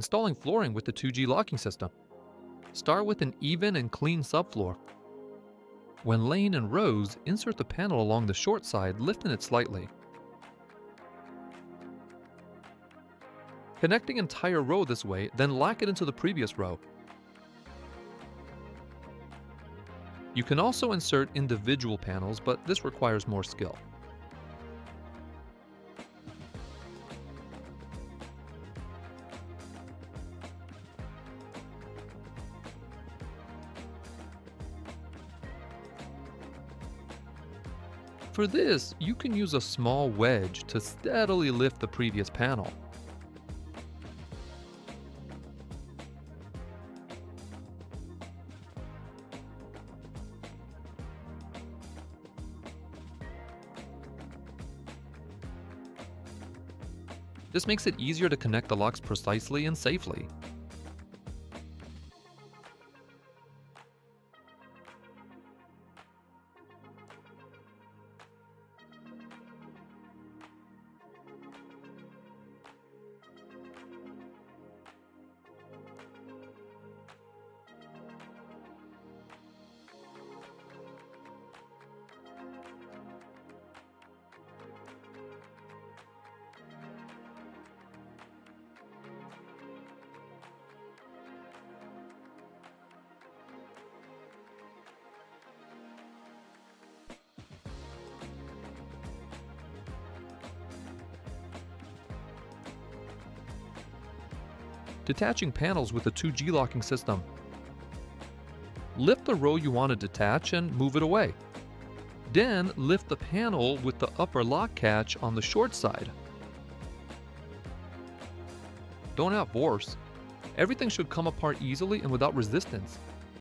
Installing flooring with the 2G locking system. Start with an even and clean subfloor. When laying in rows, insert the panel along the short side, lifting it slightly. Connecting entire row this way, then lock it into the previous row. You can also insert individual panels, but this requires more skill. For this, you can use a small wedge to steadily lift the previous panel. This makes it easier to connect the locks precisely and safely. Detaching panels with the 2G locking system. Lift the row you want to detach and move it away. Then lift the panel with the upper lock catch on the short side. Don't have force. Everything should come apart easily and without resistance.